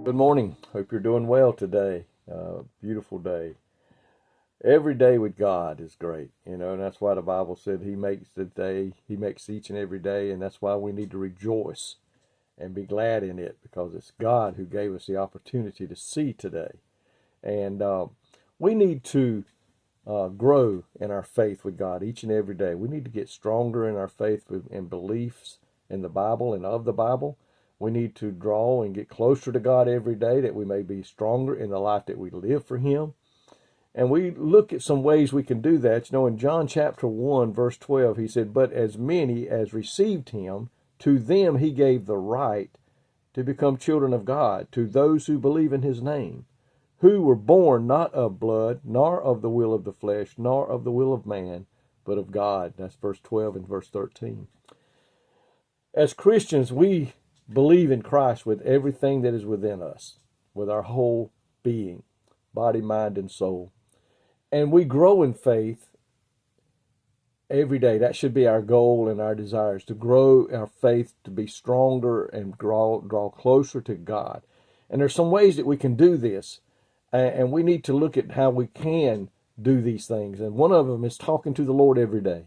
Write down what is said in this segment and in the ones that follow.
Good morning. Hope you're doing well today. Beautiful day. Every day with God is great, and that's why the Bible said He makes the day, He makes each and every day, and that's why we need to rejoice and be glad in it because it's God who gave us the opportunity to see today. And we need to grow in our faith with God each and every day. We need to get stronger in our faith and beliefs in the Bible and of the Bible. We need to draw and get closer to God every day that we may be stronger in the life that we live for Him. And we look at some ways we can do that. In John chapter 1, verse 12, He said, "But as many as received Him, to them He gave the right to become children of God, to those who believe in His name, who were born not of blood, nor of the will of the flesh, nor of the will of man, but of God." That's verse 12 and verse 13. As Christians, we believe in Christ with everything that is within us, with our whole being, body, mind, and soul. And we grow in faith every day. That should be our goal and our desires, to grow our faith, to be stronger and draw closer to God. And there's some ways that we can do this, and we need to look at how we can do these things. And one of them is talking to the Lord every day.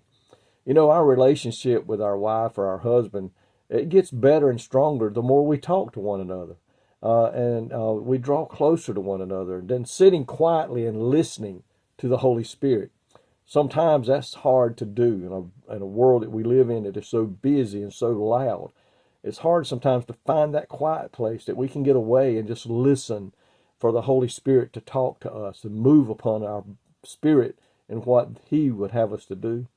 Our relationship with our wife or our husband, it gets better and stronger the more we talk to one another. And we draw closer to one another. And then sitting quietly and listening to the Holy Spirit. Sometimes that's hard to do in a world that we live in that is so busy and so loud. It's hard sometimes to find that quiet place that we can get away and just listen for the Holy Spirit to talk to us and move upon our spirit and what He would have us to do.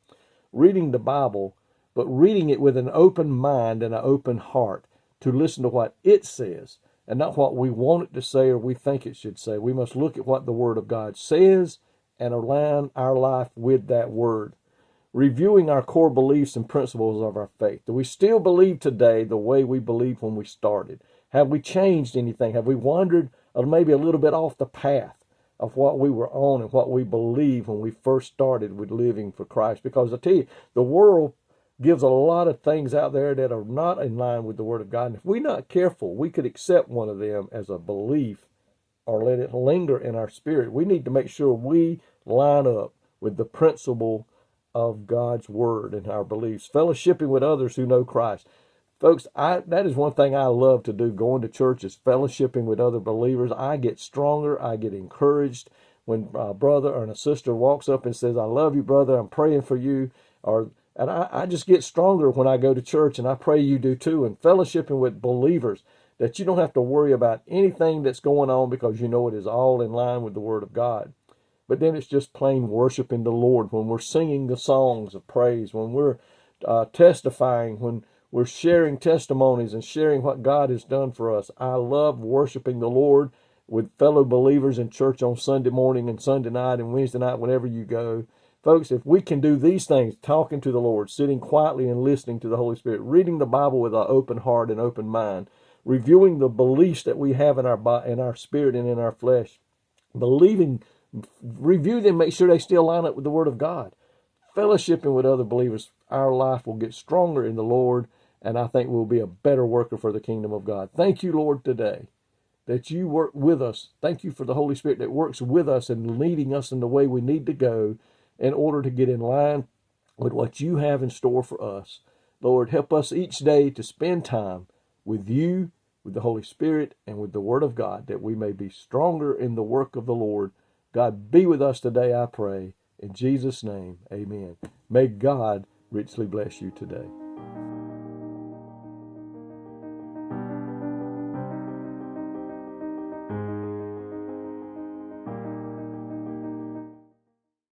Reading the Bible, but reading it with an open mind and an open heart to listen to what it says and not what we want it to say or we think it should say. We must look at what the Word of God says and align our life with that Word. Reviewing our core beliefs and principles of our faith. Do we still believe today the way we believed when we started? Have we changed anything? Have we wandered maybe a little bit off the path of what we were on and what we believed when we first started with living for Christ? Because I tell you, the world gives a lot of things out there that are not in line with the Word of God. And if we're not careful, we could accept one of them as a belief or let it linger in our spirit. We need to make sure we line up with the principle of God's Word and our beliefs. Fellowshipping with others who know Christ. Folks, that is one thing I love to do, going to church, is fellowshipping with other believers. I get stronger. I get encouraged when a brother or a sister walks up and says, "I love you, brother. I'm praying for you." And I just get stronger when I go to church, and I pray you do too. And fellowshipping with believers, that you don't have to worry about anything that's going on because you know it is all in line with the Word of God. But then it's just plain worshiping the Lord when we're singing the songs of praise, when we're testifying, when we're sharing testimonies and sharing what God has done for us. I love worshiping the Lord with fellow believers in church on Sunday morning and Sunday night and Wednesday night, whenever you go. Folks, if we can do these things, talking to the Lord, sitting quietly and listening to the Holy Spirit, reading the Bible with an open heart and open mind, reviewing the beliefs that we have in our spirit and in our flesh, review them, make sure they still line up with the Word of God. Fellowshipping with other believers, our life will get stronger in the Lord, and I think we'll be a better worker for the kingdom of God. Thank you, Lord, today that you work with us. Thank you for the Holy Spirit that works with us and leading us in the way we need to go in order to get in line with what you have in store for us. Lord, help us each day to spend time with you, with the Holy Spirit, and with the Word of God, that we may be stronger in the work of the Lord. God, be with us today, I pray. In Jesus' name, amen. May God richly bless you today.